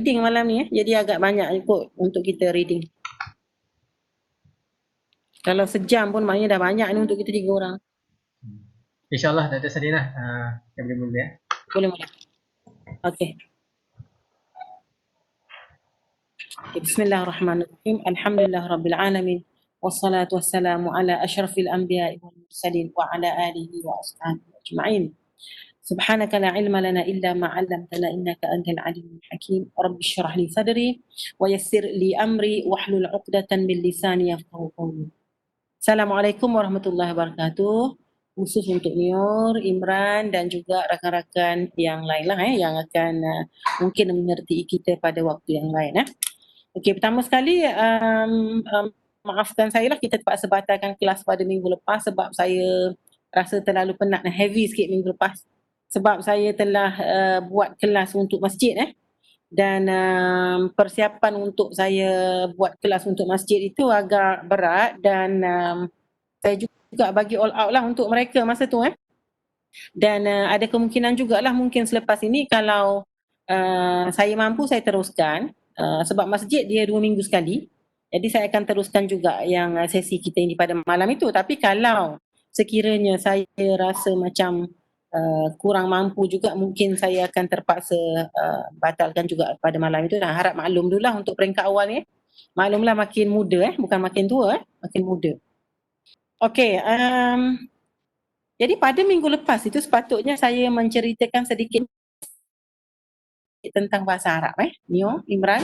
reading malam ni jadi agak banyak kot untuk kita reading. Kalau sejam pun maknanya dah banyak ni untuk kita 3 orang. InsyaAllah Dr. Sadinah, kita boleh mula ya. Boleh. Okey. Bismillahirrahmanirrahim. Alhamdulillah rabbil alamin. Wassalatu wassalamu ala asyrafil anbiya'i wal mursalin wa ala alihi wa ashabihi ajma'in. Subhanaka la ilma lana illa ma 'allamtana innaka antal alimul hakim. Rabbi shrah li sadri wa yassir li amri wahlul 'uqdatan min lisani yafqahu qawli. Assalamualaikum warahmatullahi wabarakatuh. Khusus untuk Nur, Imran dan juga rakan-rakan yang lain lah yang akan mungkin menyertai kita pada waktu yang lain. Okey, pertama sekali maafkan saya lah kita terpaksa batalkan kelas pada minggu lepas sebab saya rasa terlalu penat dan heavy sikit minggu lepas. Sebab saya telah buat kelas untuk masjid dan persiapan untuk saya buat kelas untuk masjid itu agak berat dan saya juga bagi all out lah untuk mereka masa tu dan ada kemungkinan jugalah mungkin selepas ini kalau saya mampu saya teruskan sebab masjid dia 2 minggu sekali, jadi saya akan teruskan juga yang sesi kita ini pada malam itu. Tapi kalau sekiranya saya rasa macam kurang mampu juga, mungkin saya akan terpaksa batalkan juga pada malam itu. Dan harap maklum dulu lah untuk peringkat awal ni. Maklumlah makin muda bukan makin tua makin muda. Okey, jadi pada minggu lepas itu sepatutnya saya menceritakan sedikit tentang bahasa Arab Nio, Imran.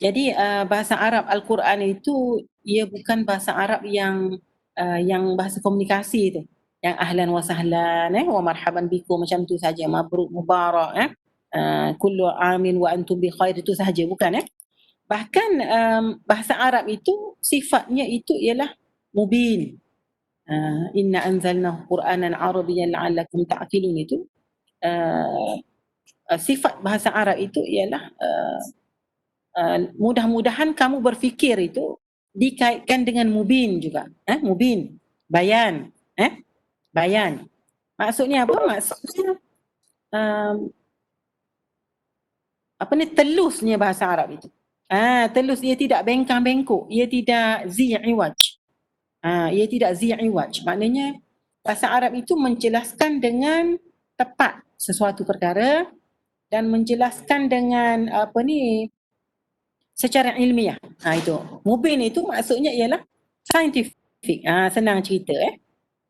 Jadi bahasa Arab Al-Quran itu ia bukan bahasa Arab yang bahasa komunikasi tu, yang ahlan wa sahlan wa marhaban bikum macam tu saja, mabruk mubarak kullu amin wa antum bi khair, itu sahaja, bukan bahkan bahasa Arab itu sifatnya itu ialah mubin. Inna anzalnahu Qur'anan Arabiyyan la'allakum ta'qilun, itu sifat bahasa Arab itu ialah mudah-mudahan kamu berfikir itu dikaitkan dengan mubin juga. Mubin, bayan. Bayan. Maksudnya apa? Maksudnya telusnya bahasa Arab itu. Telus, ia tidak bengkang-bengkok, ia tidak zi'iwaj. Ia tidak zi'iwaj. Maknanya bahasa Arab itu menjelaskan dengan tepat sesuatu perkara dan menjelaskan dengan secara ilmiah. Itu. Mubin itu maksudnya ialah saintifik. Senang cerita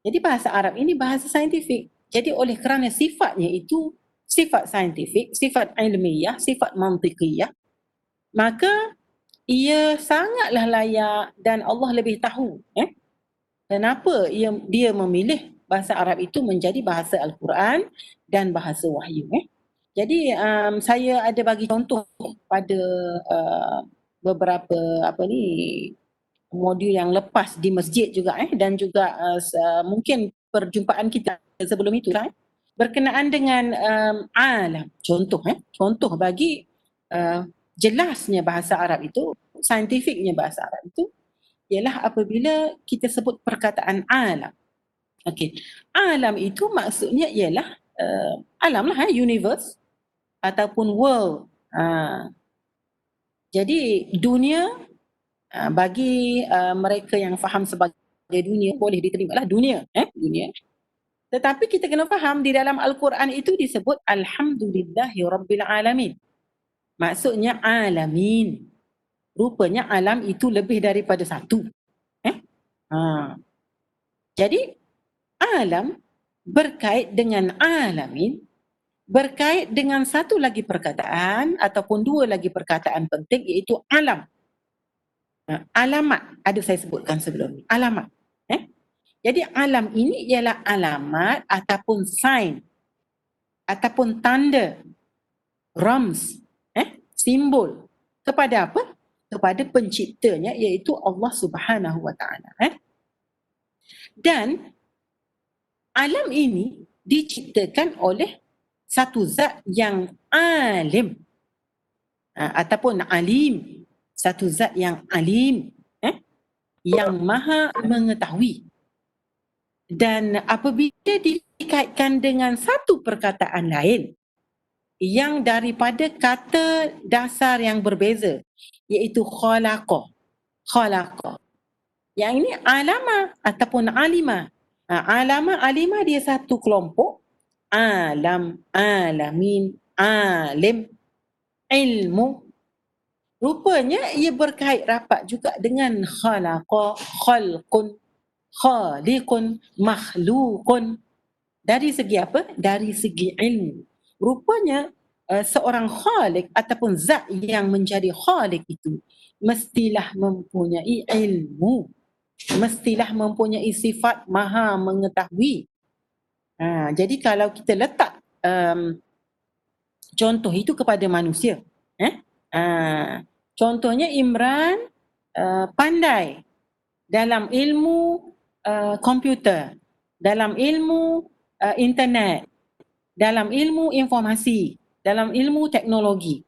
Jadi bahasa Arab ini bahasa saintifik. Jadi oleh kerana sifatnya itu sifat saintifik, sifat ilmiah, sifat mantiqiyah, maka ia sangatlah layak dan Allah lebih tahu kenapa dia memilih bahasa Arab itu menjadi bahasa Al-Quran dan bahasa wahyu. Jadi saya ada bagi contoh pada beberapa modul yang lepas di masjid juga dan juga mungkin perjumpaan kita sebelum itu berkenaan dengan alam. Contoh bagi jelasnya bahasa Arab itu, saintifiknya bahasa Arab itu ialah apabila kita sebut perkataan alam. Okey. Alam itu maksudnya ialah alam lah, universe ataupun world. Jadi dunia bagi mereka yang faham sebagai dunia boleh diterimalah dunia, dunia. Tetapi kita kena faham di dalam Al-Quran itu disebut Alhamdulillahi Rabbil Alamin. Maksudnya alamin. Rupanya alam itu lebih daripada satu. Jadi alam berkait dengan alamin, berkait dengan satu lagi perkataan ataupun 2 lagi perkataan penting, iaitu alam. Alamat ada saya sebutkan sebelum ni, alamat. Jadi alam ini ialah alamat ataupun sign ataupun tanda, rams, simbol kepada apa? Kepada penciptanya, iaitu Allah Subhanahu Wa Taala. Dan alam ini diciptakan oleh satu zat yang alim ataupun alim, satu zat yang alim, yang maha mengetahui. Dan apabila dikaitkan dengan satu perkataan lain, yang daripada kata dasar yang berbeza, iaitu khalaqa. Khalaqa. Yang ini alama ataupun alima. Alama, alima dia satu kelompok. Alam, alamin, alim, ilmu. Rupanya ia berkait rapat juga dengan khalaqa, khalqun, khaliqun, makhlukun. Dari segi apa? Dari segi ilmu. Rupanya seorang khalik ataupun zat yang menjadi khalik itu mestilah mempunyai ilmu, mestilah mempunyai sifat maha mengetahui. Jadi kalau kita letak contoh itu kepada manusia, contohnya Imran pandai dalam ilmu komputer, dalam ilmu internet, dalam ilmu informasi, dalam ilmu teknologi.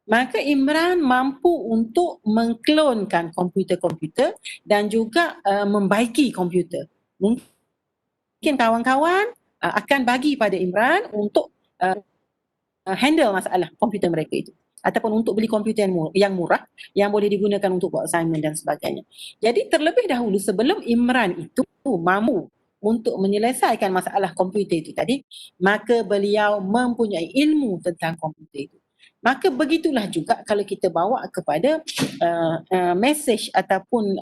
Maka Imran mampu untuk mengklonkan komputer-komputer dan juga membaiki komputer. Mungkin kawan-kawan akan bagi pada Imran untuk handle masalah komputer mereka itu, ataupun untuk beli komputer yang murah yang boleh digunakan untuk buat assignment dan sebagainya. Jadi terlebih dahulu sebelum Imran itu mampu untuk menyelesaikan masalah komputer itu tadi, maka beliau mempunyai ilmu tentang komputer itu. Maka begitulah juga kalau kita bawa kepada message ataupun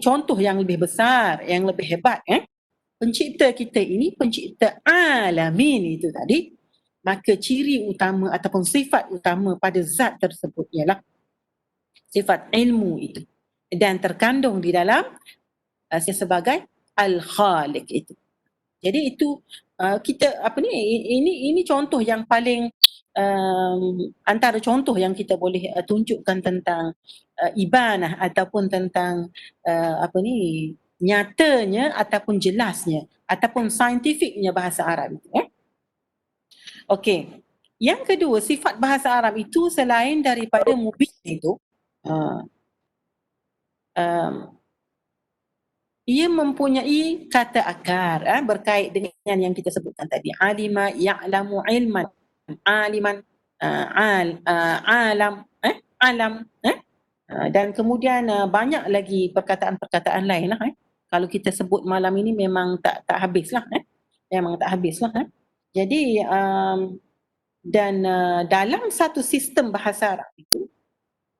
contoh yang lebih besar, yang lebih hebat. Pencipta kita ini pencipta alamin itu tadi, maka ciri utama ataupun sifat utama pada zat tersebut ialah sifat ilmu itu, dan terkandung di dalam sebagai al-khaliq itu. Jadi itu kita ini contoh yang paling antara contoh yang kita boleh tunjukkan tentang ibanah ataupun tentang nyatanya ataupun jelasnya ataupun saintifiknya bahasa Arab itu. Okey. Yang kedua, sifat bahasa Arab itu selain daripada mubin itu, ia mempunyai kata akar berkait dengan yang kita sebutkan tadi. Alima, ya'lamu ilman, aliman, alam, alam. Dan kemudian banyak lagi perkataan-perkataan lain lah. Kalau kita sebut malam ini memang tak habislah. Memang tak habislah. Jadi dan dalam satu sistem bahasa Arab itu,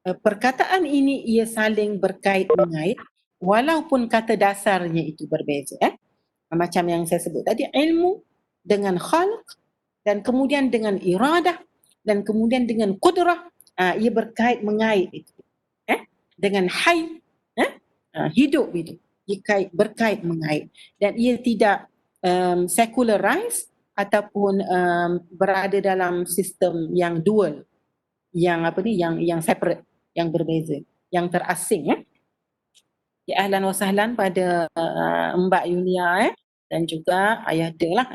perkataan ini ia saling berkait-mengait walaupun kata dasarnya itu berbeza. Macam yang saya sebut tadi, ilmu dengan khalq dan kemudian dengan iradah dan kemudian dengan qudrah, ia berkait-mengait itu. Dengan hayy, hidup itu, berkait-mengait, dan ia tidak secularize ataupun berada dalam sistem yang dual, yang yang separate, yang berbeza, yang terasing. Ya, ahlan wa sahlan pada Mbak Yulia dan juga Ayah Del lah.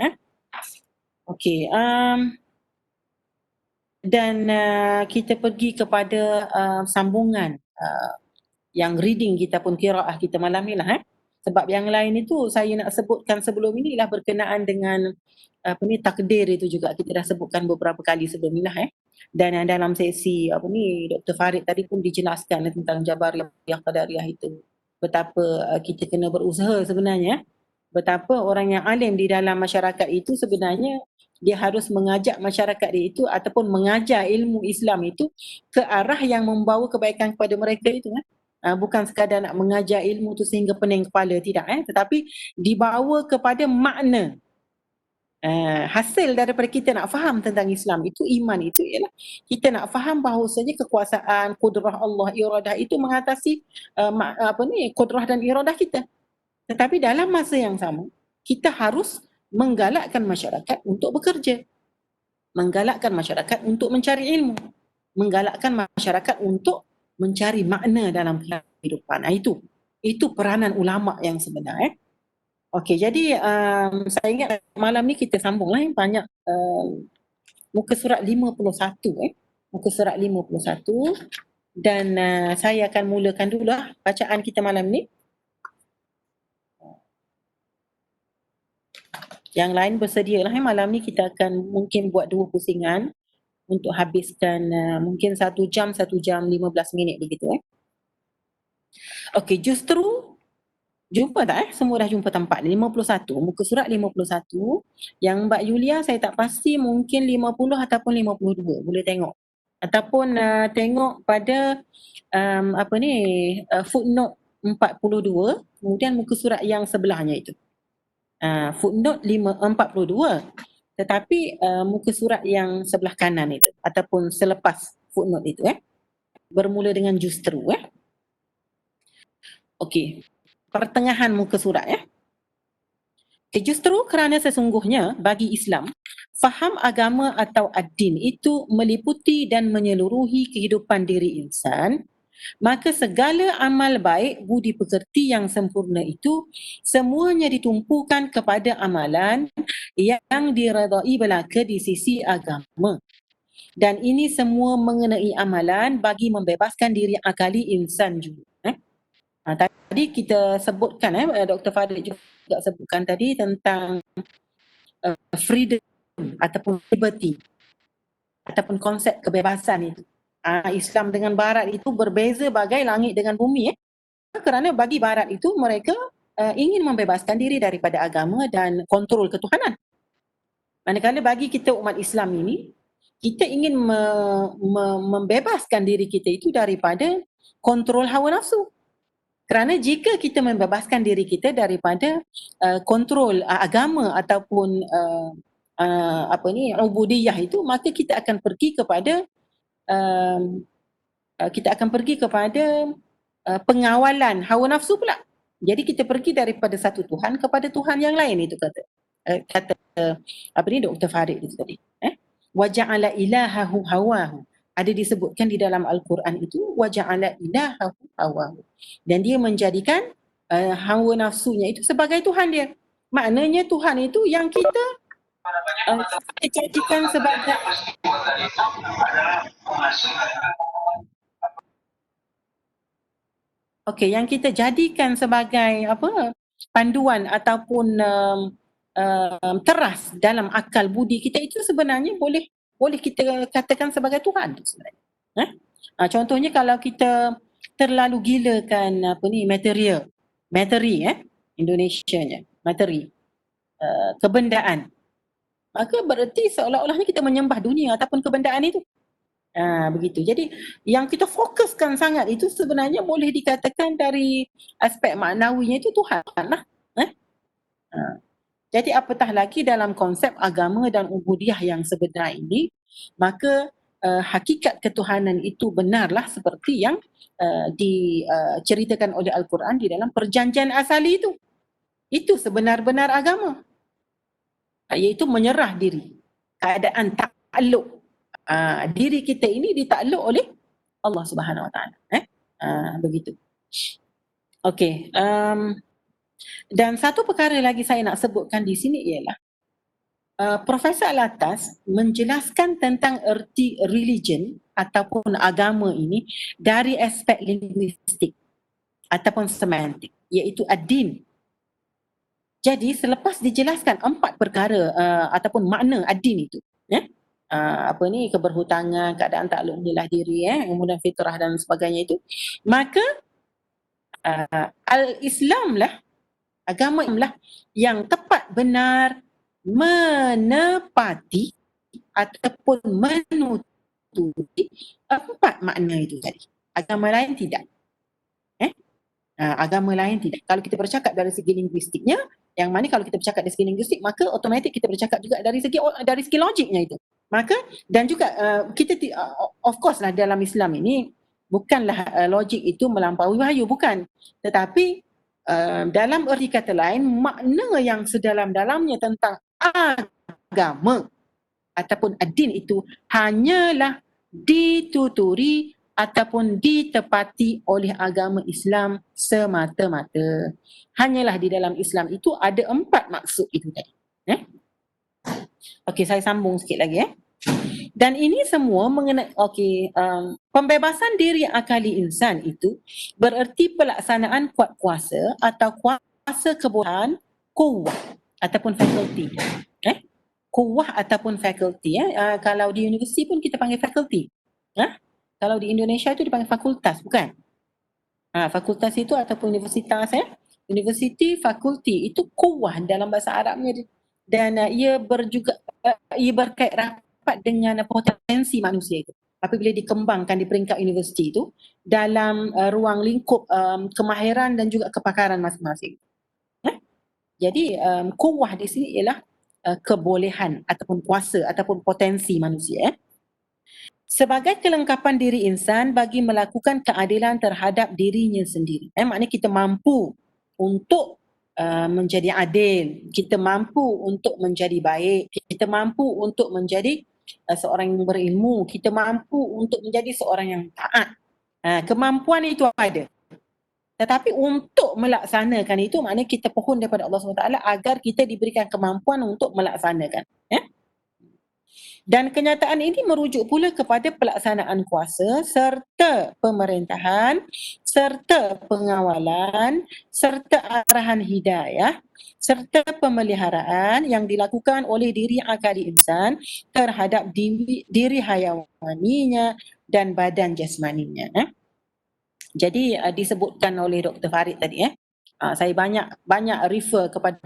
Okey, dan kita pergi kepada sambungan yang reading kita pun qiraah kita malam ni lah. Sebab yang lain itu saya nak sebutkan sebelum ini lah berkenaan dengan takdir itu juga kita dah sebutkan beberapa kali sebelum ni lah. Dan dalam sesi Dr. Farid tadi pun dijelaskan tentang Jabariyah Qadariyah itu. Betapa kita kena berusaha sebenarnya. Betapa orang yang alim di dalam masyarakat itu sebenarnya dia harus mengajak masyarakat dia itu ataupun mengajar ilmu Islam itu ke arah yang membawa kebaikan kepada mereka itu. Bukan sekadar nak mengajar ilmu tu sehingga pening kepala, tidak. Tetapi dibawa kepada makna. Hasil daripada kita nak faham tentang Islam itu, iman itu ialah kita nak faham bahawasanya kekuasaan, kudrah Allah, iradah itu mengatasi kudrah dan iradah kita. Tetapi dalam masa yang sama, kita harus menggalakkan masyarakat untuk bekerja, menggalakkan masyarakat untuk mencari ilmu, menggalakkan masyarakat untuk mencari makna dalam kehidupan. Itu peranan ulama yang sebenar. Okey, jadi saya ingat malam ni kita sambunglah banyak muka surat 51. Muka surat 51 dan saya akan mulakan dulu bacaan kita malam ni. Yang lain bersedialah, malam ni kita akan mungkin buat 2 pusingan untuk habiskan mungkin 1 jam 15 minit begitu. Okey, justru jumpa tak semua dah jumpa tempat 51, muka surat 51. Yang Mbak Yulia saya tak pasti, mungkin 50 ataupun 52, boleh tengok. Ataupun tengok pada footnote 42, kemudian muka surat yang sebelahnya itu. Footnote 42. Tetapi muka surat yang sebelah kanan itu ataupun selepas footnote itu bermula dengan justru. Okey, pertengahan muka surat justru kerana sesungguhnya bagi Islam, faham agama atau ad-din itu meliputi dan menyeluruhi kehidupan diri insan, maka segala amal baik, budi pekerti yang sempurna itu semuanya ditumpukan kepada amalan yang diredai belaka di sisi agama. Dan ini semua mengenai amalan bagi membebaskan diri akali insan juga. Tadi kita sebutkan, Dr. Farid juga sebutkan tadi tentang freedom ataupun liberty ataupun konsep kebebasan itu. Islam dengan Barat itu berbeza bagai langit dengan bumi. Kerana bagi Barat itu mereka ingin membebaskan diri daripada agama dan kontrol ketuhanan. Manakala bagi kita umat Islam ini, kita ingin membebaskan diri kita itu daripada kontrol hawa nafsu. Kerana jika kita membebaskan diri kita daripada kontrol agama ataupun ubudiyah itu, maka kita akan pergi kepada pengawalan hawa nafsu pula. Jadi kita pergi daripada satu Tuhan kepada Tuhan yang lain, itu kata Dr. Farid itu tadi. Wa ja'ala ilahahu hawahu. Ada disebutkan di dalam Al-Quran itu wa ja'ala ilahahu hawahu. Dan dia menjadikan hawa nafsunya itu sebagai Tuhan dia. Maknanya Tuhan itu yang kita jadikan sebagai yang kita jadikan sebagai panduan ataupun teras dalam akal budi kita itu sebenarnya boleh kita katakan sebagai Tuhan sebenarnya. Contohnya kalau kita terlalu gilakan materi Indonesianya, materi, kebendaan, maka berarti seolah-olahnya kita menyembah dunia ataupun kebendaan itu. Begitu. Jadi yang kita fokuskan sangat itu sebenarnya boleh dikatakan dari aspek maknawinya itu Tuhan lah. Jadi apatah lagi dalam konsep agama dan ubudiyah yang sebenar ini, maka hakikat ketuhanan itu benarlah seperti yang diceritakan oleh Al-Quran di dalam perjanjian asali itu. Itu sebenar-benar agama, iaitu menyerah diri, keadaan takluk. Diri kita ini ditakluk oleh Allah Subhanahu Wa Taala. Begitu. Okey. Dan satu perkara lagi saya nak sebutkan di sini ialah Profesor Alatas menjelaskan tentang erti religion ataupun agama ini dari aspek linguistik ataupun semantik, iaitu ad-din. Jadi selepas dijelaskan 4 perkara ataupun makna ad-din itu, keberhutangan, keadaan takluk menyelah diri, kemudian fitrah dan sebagainya itu, maka al-Islam lah, agama lah yang tepat benar menepati ataupun menutupi 4 makna itu tadi. Agama lain tidak. Agama lain tidak. Kalau kita bercakap dari segi linguistiknya, yang mana kalau kita bercakap dari segi linguistik, maka otomatik kita bercakap juga dari segi logiknya itu. Maka dan juga kita of course lah dalam Islam ini bukanlah logik itu melampaui wahyu, bukan. Tetapi dalam erti kata lain, makna yang sedalam-dalamnya tentang agama ataupun ad-din itu hanyalah dituturi ataupun ditepati oleh agama Islam semata-mata. Hanyalah di dalam Islam itu ada 4 maksud itu tadi. Okey, saya sambung sikit lagi. Dan ini semua mengenai pembebasan diri akali insan itu bererti pelaksanaan kuat kuasa atau kuasa kebolehan, kuwah ataupun faculty. Kuwah ataupun faculty. Kalau di universiti pun kita panggil faculty. Kalau di Indonesia itu dipanggil fakultas, bukan? Fakultas itu ataupun universitas, universiti, fakulti itu kuwah dalam bahasa Arabnya, dan ia berkait rapat dengan potensi manusia itu apabila dikembangkan di peringkat universiti itu dalam ruang lingkup kemahiran dan juga kepakaran masing-masing. Jadi kuwah di sini ialah kebolehan ataupun kuasa ataupun potensi manusia. Sebagai kelengkapan diri insan bagi melakukan keadilan terhadap dirinya sendiri. Maknanya kita mampu untuk menjadi adil, kita mampu untuk menjadi baik, kita mampu untuk menjadi seorang yang berilmu, kita mampu untuk menjadi seorang yang taat. Kemampuan itu ada. Tetapi untuk melaksanakan itu, maknanya kita pohon daripada Allah SWT agar kita diberikan kemampuan untuk melaksanakan. Dan kenyataan ini merujuk pula kepada pelaksanaan kuasa serta pemerintahan, serta pengawalan, serta arahan hidayah, serta pemeliharaan yang dilakukan oleh diri akali insan terhadap diri hayawaninya dan badan jasmaninya. Jadi disebutkan oleh Dr. Farid tadi, saya banyak refer kepada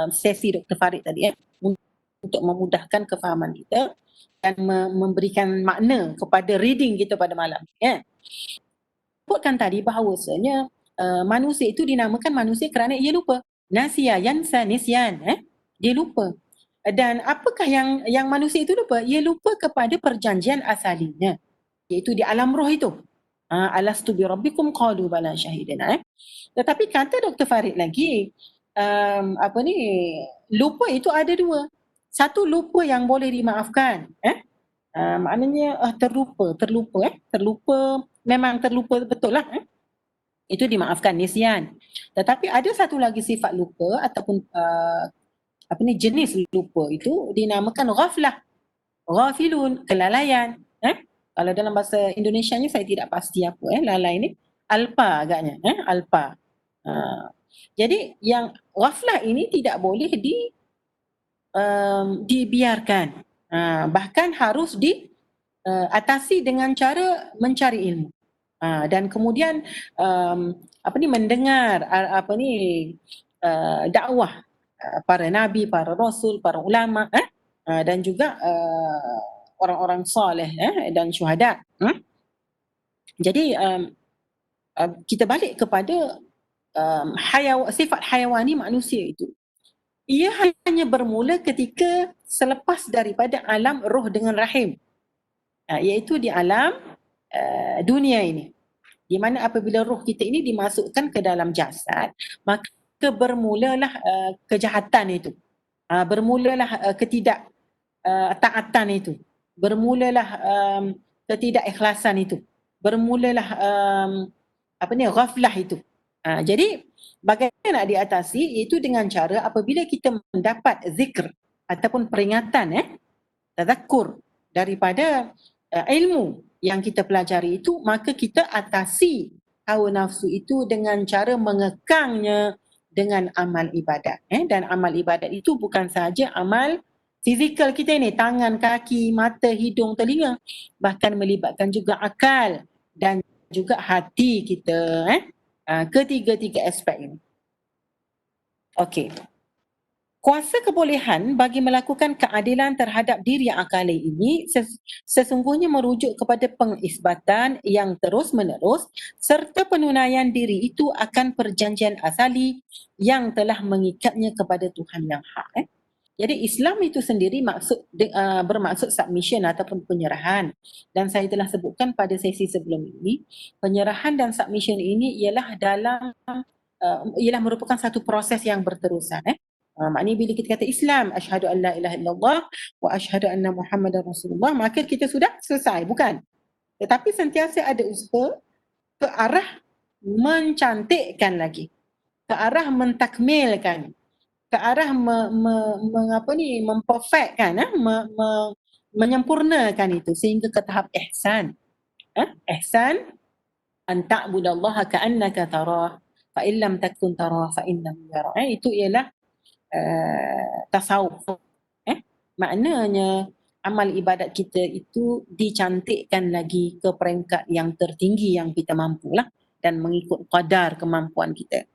sesi Dr. Farid tadi, untuk memudahkan kefahaman kita dan memberikan makna kepada reading kita pada malam ni. Sebutkan tadi bahawasanya manusia itu dinamakan manusia kerana ia lupa. Nasiya, yansa, nisyan. Dia lupa. Dan apakah yang manusia itu lupa? Ia lupa kepada perjanjian asalinya, iaitu di alam roh itu. Alastu bi rabbikum qalu bala syahidina. Tetapi kata Dr. Farid lagi, lupa itu ada dua. Satu, lupa yang boleh dimaafkan. Maknanya terlupa, memang terlupa betul lah. Itu dimaafkan, nisyan. Tetapi ada satu lagi sifat lupa ataupun jenis lupa itu dinamakan ghaflah. Ghafilun, kelalaian. Kalau dalam bahasa Indonesianya saya tidak pasti apa lalai ni. Alpa agaknya, alpa. Jadi yang ghaflah ini tidak boleh dibiarkan, bahkan harus diatasi dengan cara mencari ilmu, dan kemudian mendengar dakwah para nabi, para rasul, para ulama, dan juga orang-orang soleh dan syuhada. Jadi kita balik kepada sifat hayawani manusia itu. Ia hanya bermula ketika selepas daripada alam roh dengan rahim, iaitu di alam dunia ini, di mana apabila roh kita ini dimasukkan ke dalam jasad, maka bermulalah kejahatan itu, bermulalah ketidaktaatan itu, bermulalah ketidakikhlasan itu, bermulalah ghaflah itu. Jadi bagaimana nak diatasi? Iaitu dengan cara apabila kita mendapat zikr ataupun peringatan, tadakkur daripada ilmu yang kita pelajari itu, maka kita atasi hawa nafsu itu dengan cara mengekangnya dengan amal ibadat. Dan amal ibadat itu bukan sahaja amal fizikal kita ini, tangan, kaki, mata, hidung, telinga, bahkan melibatkan juga akal dan juga hati kita. Ketiga-tiga aspek ini. Okey. Kuasa kebolehan bagi melakukan keadilan terhadap diri akali ini sesungguhnya merujuk kepada pengisbatan yang terus-menerus serta penunaian diri itu akan perjanjian asali yang telah mengikatnya kepada Tuhan yang hak. Jadi Islam itu sendiri bermaksud submission ataupun penyerahan, dan saya telah sebutkan pada sesi sebelum ini, penyerahan dan submission ini ialah merupakan satu proses yang berterusan. Maknanya bila kita kata Islam, asyhadu an la ilaha illallah wa asyhadu anna Muhammadar Rasulullah, maka kita sudah selesai, bukan? Tetapi sentiasa ada usaha ke arah mencantikkan lagi, ke arah mentakmilkan, ke arah memperfectkan, menyempurnakan itu sehingga ke tahap ihsan. Ihsan an ta'budallaha ka'annaka tarah fa in lam takun tarah fa innahu yarah. Itu ialah tasawuf. Maknanya amal ibadat kita itu dicantikkan lagi ke peringkat yang tertinggi yang kita mampulah dan mengikut qadar kemampuan kita.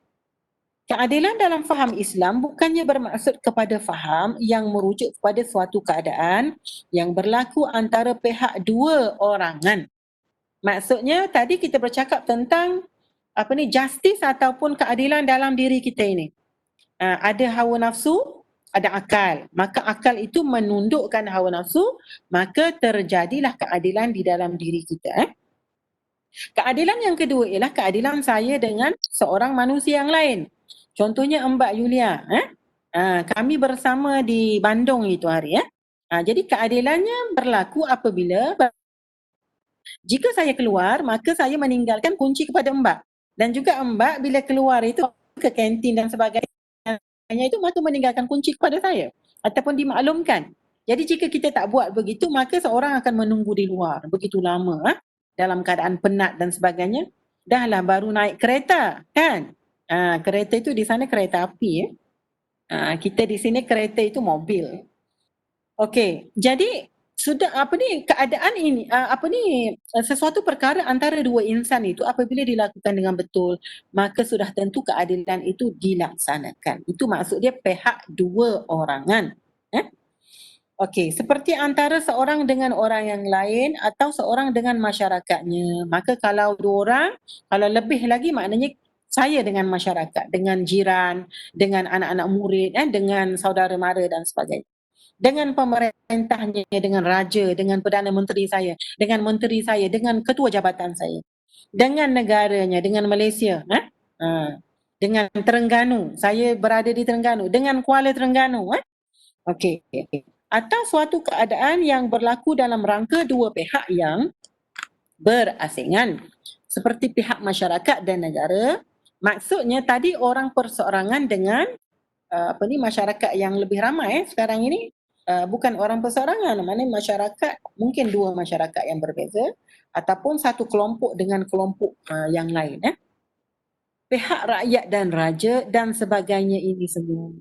Keadilan dalam faham Islam bukannya bermaksud kepada faham yang merujuk kepada suatu keadaan yang berlaku antara pihak dua orangan. Maksudnya tadi kita bercakap tentang justice ataupun keadilan dalam diri kita ini. Ada hawa nafsu, ada akal. Maka akal itu menundukkan hawa nafsu, maka terjadilah keadilan di dalam diri kita. Keadilan yang kedua ialah keadilan saya dengan seorang manusia yang lain. Contohnya Mbak Yulia. Kami bersama di Bandung itu hari. Jadi keadilannya berlaku apabila jika saya keluar, maka saya meninggalkan kunci kepada Mbak. Dan juga Mbak bila keluar itu ke kantin dan sebagainya itu maka meninggalkan kunci kepada saya ataupun dimaklumkan. Jadi jika kita tak buat begitu, maka seorang akan menunggu di luar begitu lama dalam keadaan penat dan sebagainya. Dahlah baru naik kereta kan. Kereta itu di sana kereta api. Kita di sini kereta itu mobil. Okey, jadi sudah keadaan ini sesuatu perkara antara dua insan itu apabila dilakukan dengan betul, maka sudah tentu keadilan itu dilaksanakan. Itu maksud dia pihak dua orangan. Okey, seperti antara seorang dengan orang yang lain atau seorang dengan masyarakatnya. Maka kalau dua orang, kalau lebih lagi maknanya saya dengan masyarakat, dengan jiran, dengan anak-anak murid, dengan saudara mara dan sebagainya. Dengan pemerintahnya, dengan raja, dengan Perdana Menteri saya, dengan menteri saya, dengan ketua jabatan saya. Dengan negaranya, dengan Malaysia. Dengan Terengganu, saya berada di Terengganu. Dengan Kuala Terengganu. Okey. Atau suatu keadaan yang berlaku dalam rangka dua pihak yang berasingan. Seperti pihak masyarakat dan negara. Maksudnya tadi orang perseorangan dengan masyarakat yang lebih ramai sekarang ini. Bukan orang perseorangan, maknanya masyarakat, mungkin dua masyarakat yang berbeza ataupun satu kelompok dengan kelompok yang lain. Pihak rakyat dan raja dan sebagainya ini semua.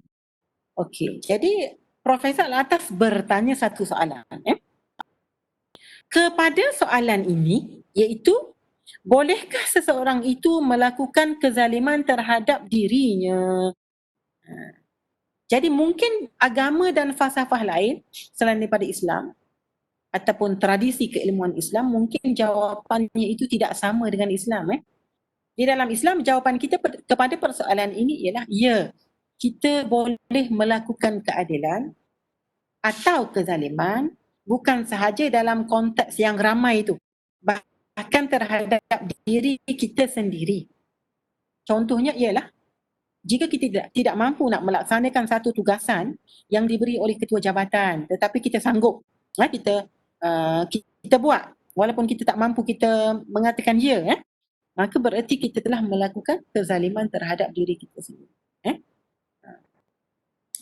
Okey, jadi Profesor Al-Atas bertanya satu soalan. Kepada soalan ini, iaitu bolehkah seseorang itu melakukan kezaliman terhadap dirinya? Jadi mungkin agama dan falsafah lain selain daripada Islam ataupun tradisi keilmuan Islam, mungkin jawapannya itu tidak sama dengan Islam. Di dalam Islam, jawapan kita kepada persoalan ini ialah ya, kita boleh melakukan keadilan atau kezaliman bukan sahaja dalam konteks yang ramai itu, bahkan terhadap diri kita sendiri. Contohnya ialah jika kita tidak mampu nak melaksanakan satu tugasan yang diberi oleh ketua jabatan, tetapi kita sanggup, kita buat walaupun kita tak mampu, kita mengatakan ya, maka bererti kita telah melakukan kezaliman terhadap diri kita sendiri.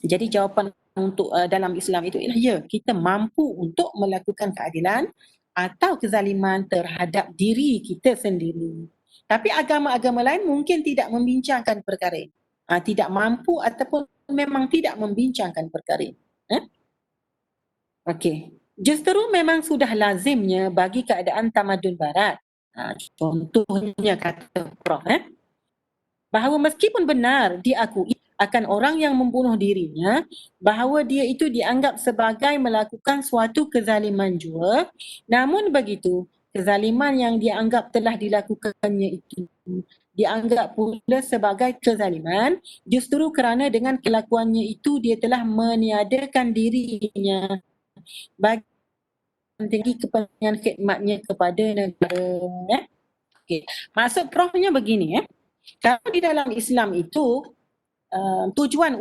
Jadi jawapan untuk dalam Islam itu ialah ya, kita mampu untuk melakukan keadilan atau kezaliman terhadap diri kita sendiri. Tapi agama-agama lain mungkin tidak membincangkan perkara ini. Tidak mampu ataupun memang tidak membincangkan perkara ini. Okey. Justru memang sudah lazimnya bagi keadaan tamadun barat. Contohnya kata Prof. Bahawa meskipun benar diakui akan orang yang membunuh dirinya, bahawa dia itu dianggap sebagai melakukan suatu kezaliman jua, namun begitu, kezaliman yang dianggap telah dilakukannya itu dianggap pula sebagai kezaliman justru kerana dengan kelakuannya itu dia telah meniadakan dirinya bagi tinggi kepentingan khidmatnya kepada negara. Okay. Maksud Profnya begini, kalau di dalam Islam itu tujuan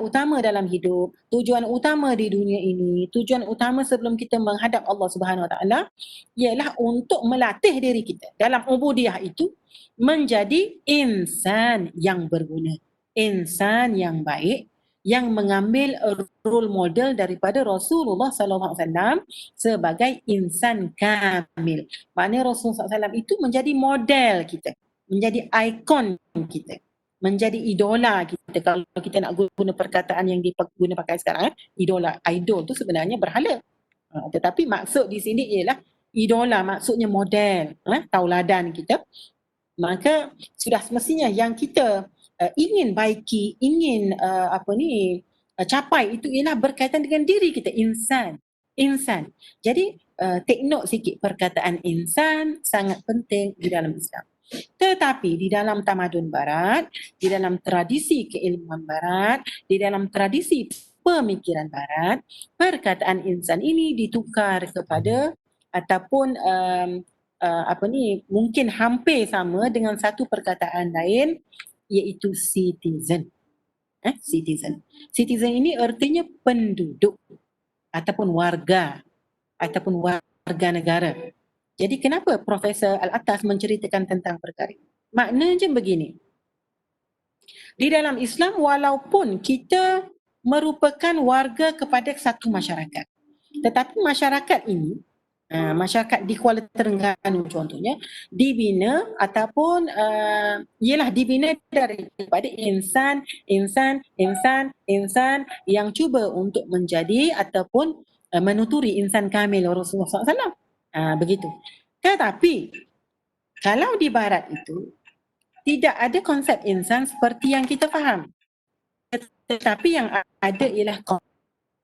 utama dalam hidup, tujuan utama di dunia ini, tujuan utama sebelum kita menghadap Allah Subhanahu Wa Taala ialah untuk melatih diri kita dalam ubudiyah itu menjadi insan yang berguna, insan yang baik, yang mengambil role model daripada Rasulullah sallallahu alaihi wasallam sebagai insan kamil. Maknanya Rasulullah sallallahu alaihi wasallam itu menjadi model kita, menjadi ikon kita. menjadi idola kita. Kalau kita nak guna perkataan yang diguna pakai sekarang, idola, idol tu sebenarnya berhala. Tetapi maksud di sini ialah idola, maksudnya model, tauladan kita. Maka sudah semestinya yang kita ingin baiki, ingin capai itu ialah berkaitan dengan diri kita, insan. Jadi take note sikit, perkataan insan sangat penting di dalam Islam. Tetapi di dalam tamadun barat, di dalam tradisi keilmuan barat, di dalam tradisi pemikiran barat, perkataan insan ini ditukar kepada ataupun mungkin hampir sama dengan satu perkataan lain, iaitu citizen. Citizen ini artinya penduduk ataupun warga negara. Jadi kenapa Profesor Al-Attas menceritakan tentang perkara ini? Maknanya begini. Di dalam Islam, walaupun kita merupakan warga kepada satu masyarakat, tetapi masyarakat ini, masyarakat di Kuala Terengganu contohnya, dibina ataupun dibina daripada insan yang cuba untuk menjadi ataupun menuturi insan kamil Rasulullah SAW. Begitu. Tetapi kalau di barat itu tidak ada konsep insan seperti yang kita faham. Tetapi yang ada ialah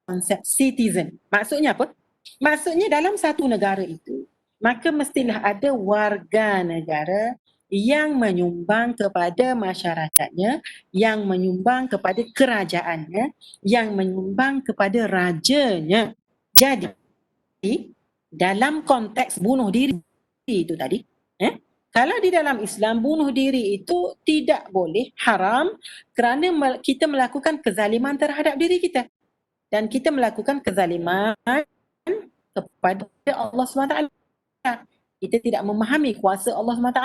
konsep citizen. Maksudnya apa? Maksudnya dalam satu negara itu, maka mestilah ada warga negara yang menyumbang kepada masyarakatnya, yang menyumbang kepada kerajaannya, yang menyumbang kepada rajanya. Jadi, dalam konteks bunuh diri itu tadi, kalau di dalam Islam bunuh diri itu tidak boleh, haram, kerana kita melakukan kezaliman terhadap diri kita. Dan kita melakukan kezaliman kepada Allah SWT. Kita tidak memahami kuasa Allah SWT.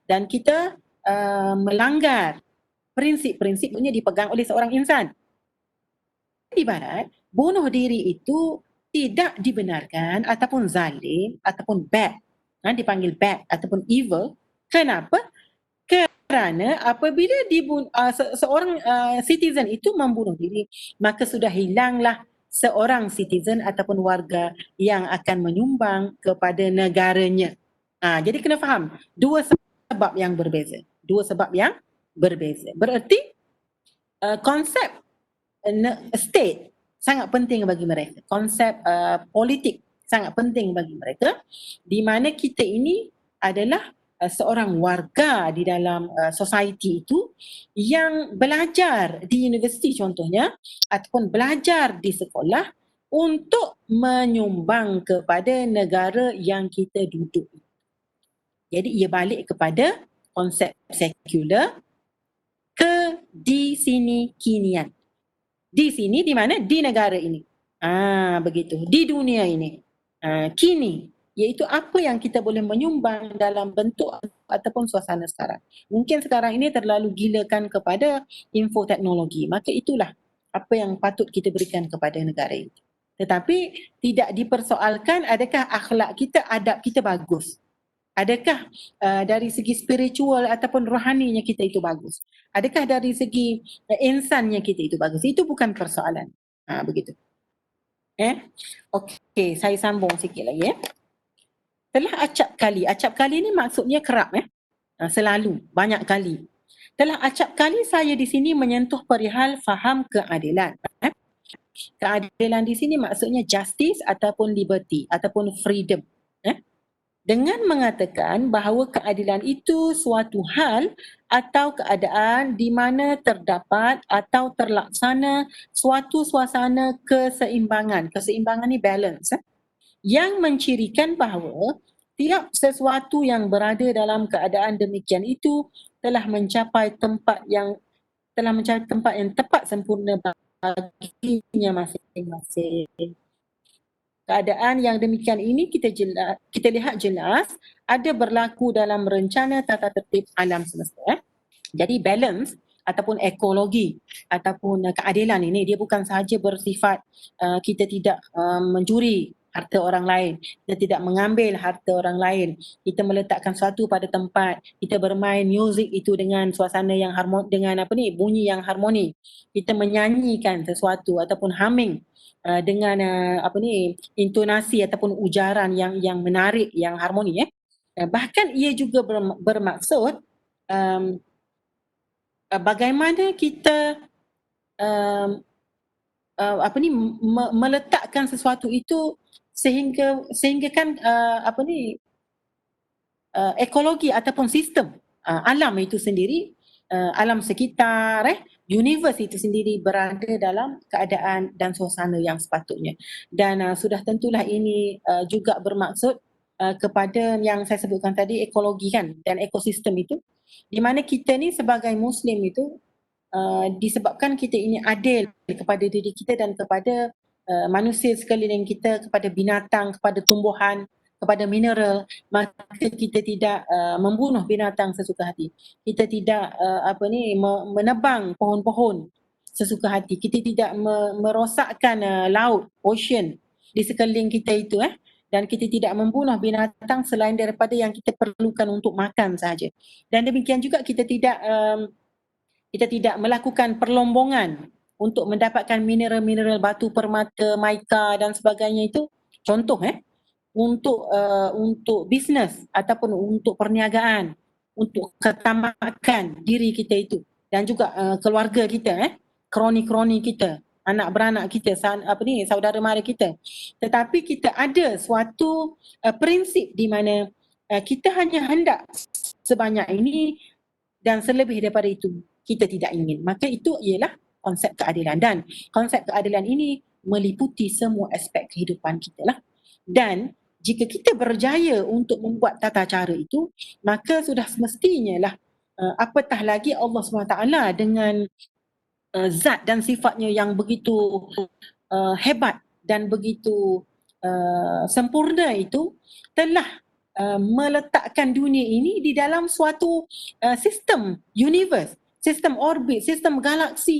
Dan kita melanggar prinsip-prinsip yang dipegang oleh seorang insan. Di barat, bunuh diri itu tidak dibenarkan ataupun zalim ataupun bad. Dipanggil bad ataupun evil. Kenapa? Kerana apabila seorang citizen itu membunuh diri, maka sudah hilanglah seorang citizen ataupun warga yang akan menyumbang kepada negaranya. Jadi kena faham, dua sebab yang berbeza. Bererti konsep state sangat penting bagi mereka. Konsep politik sangat penting bagi mereka, di mana kita ini adalah seorang warga di dalam society itu yang belajar di universiti contohnya ataupun belajar di sekolah untuk menyumbang kepada negara yang kita duduk. Jadi ia balik kepada konsep sekular ke di sini kinian. Di sini di mana? Di negara ini. Begitu. Di dunia ini. Kini, iaitu apa yang kita boleh menyumbang dalam bentuk ataupun suasana sekarang. Mungkin sekarang ini terlalu gilakan kepada info teknologi, maka itulah apa yang patut kita berikan kepada negara ini. Tetapi tidak dipersoalkan adakah akhlak kita, adab kita bagus. Adakah dari segi spiritual ataupun rohaninya kita itu bagus. Adakah dari segi insannya kita itu bagus. Itu bukan persoalan. Begitu. Okey, saya sambung sikit lagi. Telah acap kali ni maksudnya kerap, selalu, banyak kali. Telah acap kali saya di sini menyentuh perihal faham keadilan. Keadilan di sini maksudnya justice ataupun liberty ataupun freedom. Dengan mengatakan bahawa keadilan itu suatu hal atau keadaan di mana terdapat atau terlaksana suatu suasana keseimbangan. Keseimbangan ni balance. Yang mencirikan bahawa tiap sesuatu yang berada dalam keadaan demikian itu telah mencapai tempat yang tepat sempurna baginya masing-masing. Keadaan yang demikian ini kita lihat jelas ada berlaku dalam rencana tata tertib alam semesta. Jadi balance ataupun ekologi ataupun keadilan ini dia bukan sahaja bersifat kita tidak mencuri harta orang lain. Kita tidak mengambil harta orang lain. Kita meletakkan sesuatu pada tempat. Kita bermain muzik itu dengan suasana yang dengan bunyi yang harmoni. Kita menyanyikan sesuatu ataupun humming dengan intonasi ataupun ujaran yang menarik, yang harmoni. Bahkan ia juga bermaksud bagaimana kita meletakkan sesuatu itu sehingga kan ekologi ataupun sistem alam itu sendiri, alam sekitar, universe itu sendiri berada dalam keadaan dan suasana yang sepatutnya. Dan sudah tentulah ini juga bermaksud kepada yang saya sebutkan tadi, ekologi kan, dan ekosistem itu, di mana kita ni sebagai Muslim itu disebabkan kita ini adil kepada diri kita dan kepada manusia sekeliling kita, kepada binatang, kepada tumbuhan, kepada mineral, maka kita tidak membunuh binatang sesuka hati. Kita tidak menebang pohon-pohon sesuka hati. Kita tidak merosakkan laut, ocean di sekeliling kita itu, dan kita tidak membunuh binatang selain daripada yang kita perlukan untuk makan saja. Dan demikian juga kita tidak melakukan perlombongan untuk mendapatkan mineral-mineral batu permata, mica dan sebagainya itu. Contoh untuk bisnes ataupun untuk perniagaan, untuk ketamakan diri kita itu dan juga keluarga kita, kroni-kroni kita, anak beranak kita, saudara mara kita. Tetapi kita ada suatu prinsip di mana kita hanya hendak sebanyak ini dan selebih daripada itu kita tidak ingin. Maka itu ialah konsep keadilan, dan konsep keadilan ini meliputi semua aspek kehidupan kita lah. Dan jika kita berjaya untuk membuat tata cara itu, maka sudah semestinya lah apatah lagi Allah SWT dengan zat dan sifatnya yang begitu hebat dan begitu sempurna itu telah meletakkan dunia ini di dalam suatu sistem universe, sistem orbit, sistem galaksi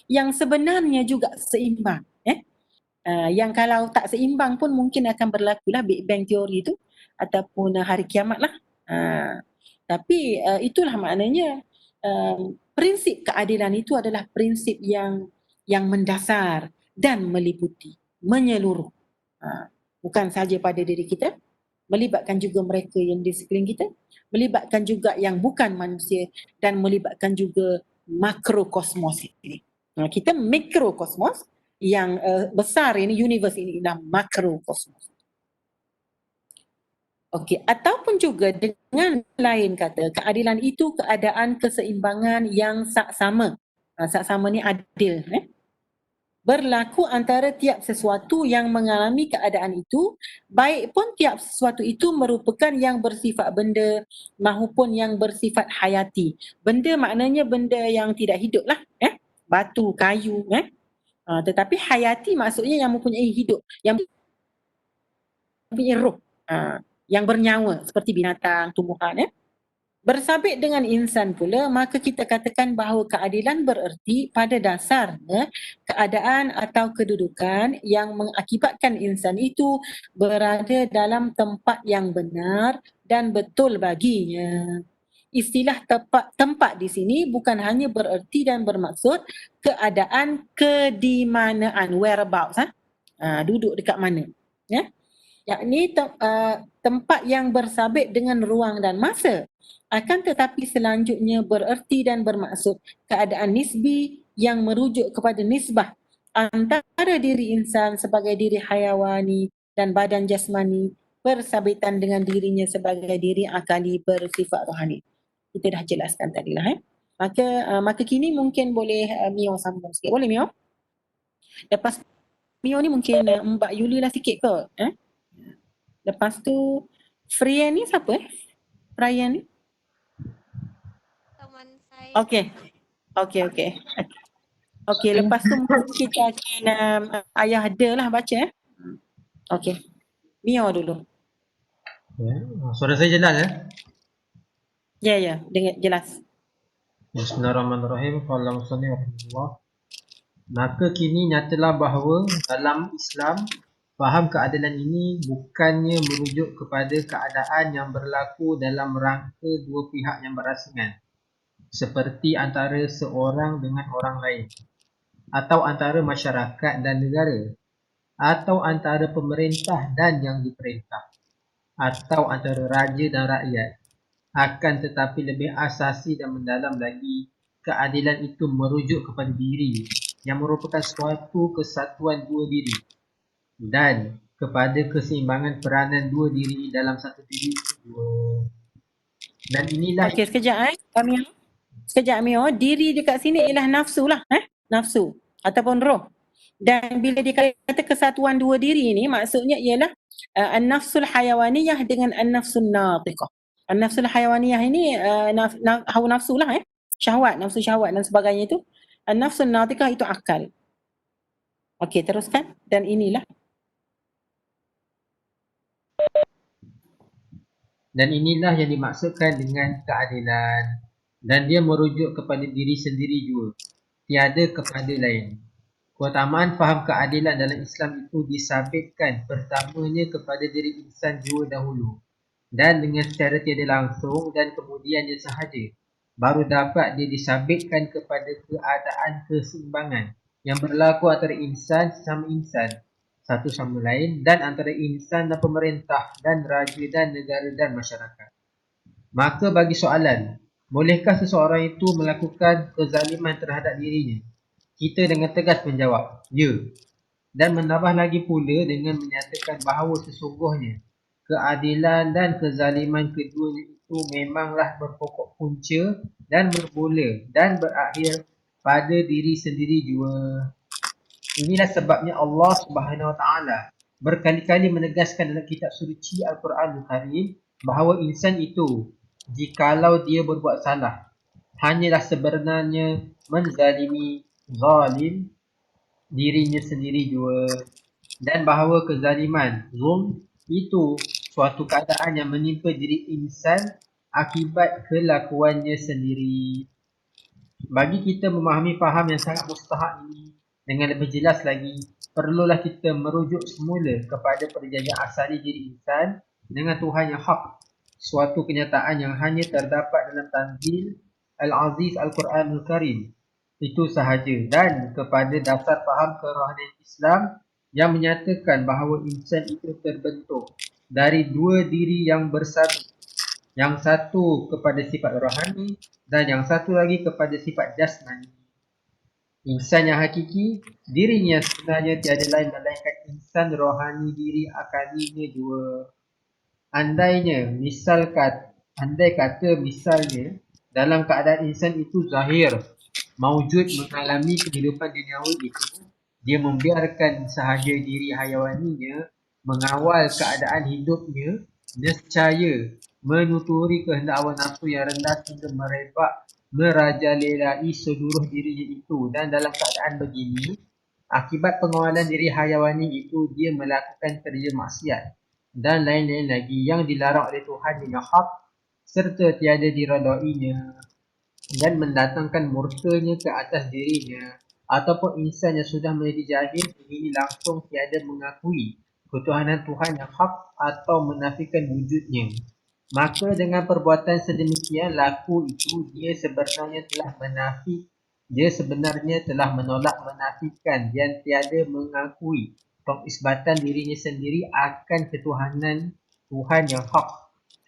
yang sebenarnya juga seimbang. Yang kalau tak seimbang pun mungkin akan berlakulah Big Bang Theory itu ataupun hari kiamat lah. Tapi itulah maknanya prinsip keadilan itu adalah prinsip yang mendasar dan meliputi, menyeluruh. Bukan saja pada diri kita, melibatkan juga mereka yang di sekeliling kita, melibatkan juga yang bukan manusia dan melibatkan juga makrokosmos ini. Kita mikrokosmos, yang besar ini, universe ini adalah makrokosmos. Okey, ataupun juga dengan lain kata, keadilan itu keadaan keseimbangan yang saksama. Saksama ni adil, berlaku antara tiap sesuatu yang mengalami keadaan itu, baik pun tiap sesuatu itu merupakan yang bersifat benda maupun yang bersifat hayati. Benda maknanya benda yang tidak hidup lah, batu, kayu, tetapi hayati maksudnya yang mempunyai hidup, yang mempunyai roh, yang bernyawa seperti binatang, tumbuhan. Bersabit dengan insan pula, maka kita katakan bahawa keadilan bererti pada dasarnya keadaan atau kedudukan yang mengakibatkan insan itu berada dalam tempat yang benar dan betul baginya. Istilah tempat di sini bukan hanya bererti dan bermaksud keadaan kedimanaan, whereabouts, duduk dekat mana, yakni tempat yang bersabit dengan ruang dan masa. Akan tetapi selanjutnya bererti dan bermaksud keadaan nisbi yang merujuk kepada nisbah antara diri insan sebagai diri hayawani dan badan jasmani bersabitan dengan dirinya sebagai diri akali bersifat rohani. Kita dah jelaskan tadilah. Maka kini mungkin boleh Mio sambung sikit. Boleh Mio? Lepas Mio ni mungkin Mbak Yuli lah sikit ke? Lepas tu Frian ni siapa? Frian ni? Teman saya. Okey. Okey, lepas tu mungkin kita akan ayah ada lah baca. Okey. Mio dulu. Suara saya jelas ya? Ya, dengar jelas. Bismillahirrahmanirrahim. Qala musannif rahimahullah. Maka kini nyatalah bahawa dalam Islam faham keadilan ini bukannya merujuk kepada keadaan yang berlaku dalam rangka dua pihak yang berasingan, seperti antara seorang dengan orang lain, atau antara masyarakat dan negara, atau antara pemerintah dan yang diperintah, atau antara raja dan rakyat. Akan tetapi lebih asasi dan mendalam lagi, keadilan itu merujuk kepada diri yang merupakan suatu kesatuan dua diri dan kepada keseimbangan peranan dua diri dalam satu diri itu. Dan inilah Okey, sekejap Amir. Sekejap Amir. Diri dekat sini ialah nafsu lah. Nafsu ataupun roh. Dan bila dikata kesatuan dua diri ni, maksudnya ialah an-nafsul hayawaniyah dengan an-nafsul natiqah. An-nafsul hayawaniyah ini hawa nafsu lah. Syahwat, nafsu syahwat dan sebagainya itu. An-nafsul natiqah itu akal. Okey, teruskan. Dan inilah. Dan inilah yang dimaksudkan dengan keadilan. Dan dia merujuk kepada diri sendiri juga, tiada kepada lain. Keutamaan faham keadilan dalam Islam itu disabitkan pertamanya kepada diri insan jiwa dahulu, dan dengan secara tiada langsung dan kemudiannya sahaja, baru dapat dia disabitkan kepada keadaan keseimbangan yang berlaku antara insan sesama insan, satu sama lain, dan antara insan dan pemerintah dan raja dan negara dan masyarakat. Maka bagi soalan, bolehkah seseorang itu melakukan kezaliman terhadap dirinya? Kita dengan tegas menjawab, ya. Dan menambah lagi pula dengan menyatakan bahawa sesungguhnya keadilan dan kezaliman keduanya itu memanglah berpokok punca dan bermula dan berakhir pada diri sendiri jua. Inilah sebabnya Allah Subhanahu Wa Taala berkali-kali menegaskan dalam kitab suci Al-Quranul Karim bahawa insan itu, jikalau dia berbuat salah, hanyalah sebenarnya menzalimi zalim dirinya sendiri jua, dan bahawa kezaliman zulm itu suatu keadaan yang menimpa diri insan akibat kelakuannya sendiri. Bagi kita memahami faham yang sangat mustahak ini dengan lebih jelas lagi, perlulah kita merujuk semula kepada perjanjian asali diri insan dengan Tuhan yang hak, suatu kenyataan yang hanya terdapat dalam Tanzil Al-Aziz Al-Quranul Karim itu sahaja, dan kepada dasar faham kerohanian Islam yang menyatakan bahawa insan itu terbentuk dari dua diri yang bersatu, yang satu kepada sifat rohani dan yang satu lagi kepada sifat jasmani. Insan yang hakiki, dirinya sebenarnya tiada lain melainkan insan rohani diri akalinya dua. Andai kata misalnya dalam keadaan insan itu zahir, maujud mengalami kehidupan duniawi itu, dia membiarkan sahaja diri hayawaninya mengawal keadaan hidupnya, nescaya menuturi kehendak hawa nafsu yang rendah hingga merebak merajalelai seluruh dirinya itu, dan dalam keadaan begini, akibat pengawalan diri hayawani itu, dia melakukan kerja maksiat dan lain-lain lagi yang dilarang oleh Tuhan yang hak serta tiada diredainya, dan mendatangkan murkanya ke atas dirinya, ataupun insan yang sudah menjadi jahil ini langsung tiada mengakui ketuhanan Tuhan yang hak atau menafikan wujudnya. Maka dengan perbuatan sedemikian laku itu, dia sebenarnya telah menolak, menafikan dan tiada mengakui pengisbatan dirinya sendiri akan ketuhanan Tuhan yang hak,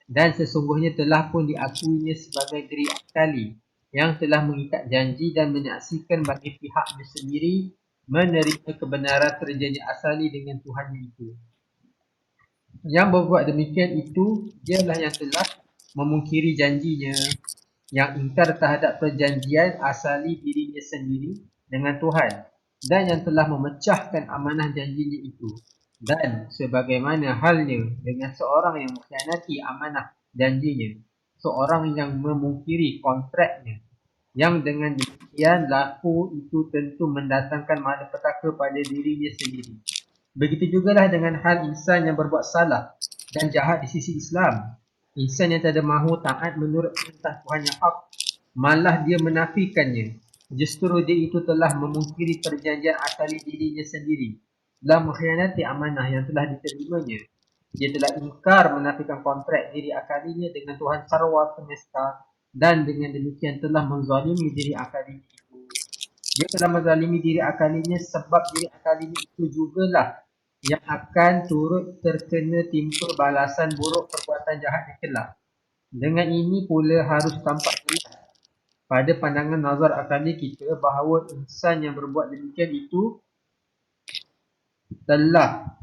dan sesungguhnya telah pun diakuinya sebagai diri akali yang telah mengikat janji dan menyaksikan bagi pihaknya sendiri menerima kebenaran perjanjian asali dengan Tuhannya itu. Yang berbuat demikian itu dialah yang telah memungkiri janjinya, yang ingkar terhadap perjanjian asali dirinya sendiri dengan Tuhan, dan yang telah memecahkan amanah janjinya itu. Dan sebagaimana halnya dengan seorang yang mengkhianati amanah janjinya, seorang yang memungkiri kontraknya, yang dengan demikian laku itu tentu mendatangkan malapetaka pada dirinya sendiri. Begitu jugalah dengan hal insan yang berbuat salah dan jahat di sisi Islam. Insan yang tiada mahu taat menurut perintah Tuhan yang hak, malah dia menafikannya. Justru dia itu telah memungkiri perjanjian asali dirinya sendiri, telah mengkhianati amanah yang telah diterimanya. Dia telah ingkar menafikan kontrak diri akalinya dengan Tuhan Sarwa Semesta dan dengan demikian telah menzalimi diri akalinya itu. Dia telah menzalimi diri akalinya sebab diri akalinya itu jugalah yang akan turut terkena timpa balasan buruk perbuatan jahatnya kelak. Dengan ini pula harus tampak jelas pada pandangan nazar akali kita bahawa insan yang berbuat demikian itu telah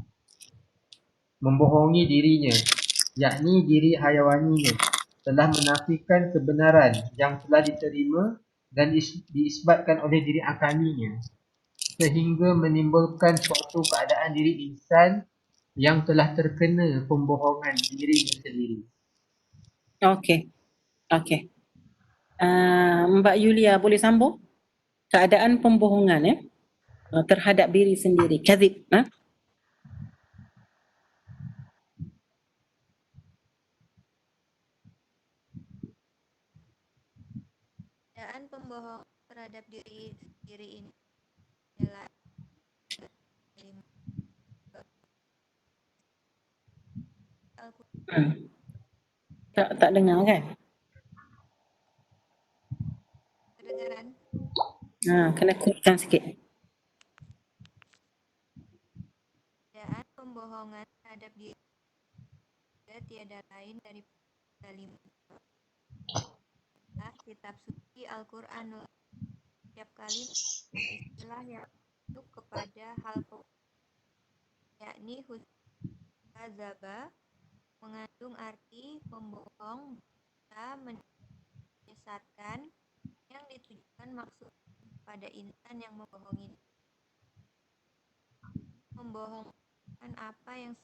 membohongi dirinya, yakni diri hayawaninya, telah menafikan kebenaran yang telah diterima dan diisbatkan oleh diri akalinya, sehingga menimbulkan suatu keadaan diri insan yang telah terkena pembohongan dirinya sendiri. Okey. Okey. Mbak Yulia boleh sambung? Keadaan pembohongan terhadap diri sendiri, kadzib. Keadaan pembohong terhadap diri sendiri ini adalah Hmm. Tak dengar kan? kedengaran. Kena kuatkan sikit. Keadaan pembohongan terhadap diri tiada lain dari kalimat kitab suci Al-Quranul. Setiap kali istilah yang masuk kepada hal yakni huzaba mengandung arti membohong, menyesatkan, yang ditujukan maksud pada insan yang membohongi. Membohongkan apa yang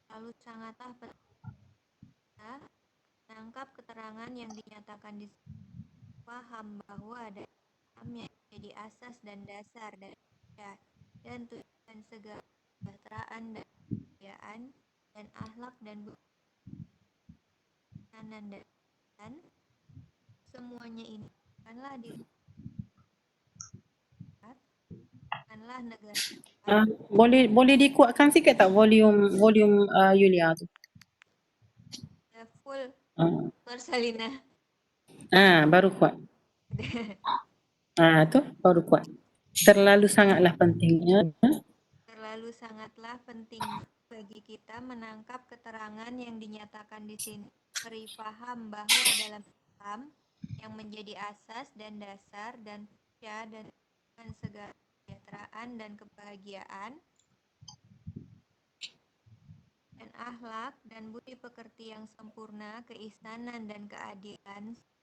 lalu sangatlah menangkap keterangan yang dinyatakan di paham bahwa ada yang menjadi asas dan dasar dan tujuan segala kesejahteraan dan kebahagiaan dan akhlak dan keamanan dan semuanya ini bukanlah negara. Boleh dikuatkan sikit tak volume Yulia tu? Full Ah, Marcelina. baru kuat. Tu baru kuat. Terlalu sangatlah pentingnya. Terlalu sangatlah penting bagi kita menangkap keterangan yang dinyatakan di sini. Beri paham bahwa dalam Islam yang menjadi asas dan dasar dan segala kesejahteraan dan kebahagiaan dan akhlak dan budi pekerti yang sempurna, keisanan dan keadilan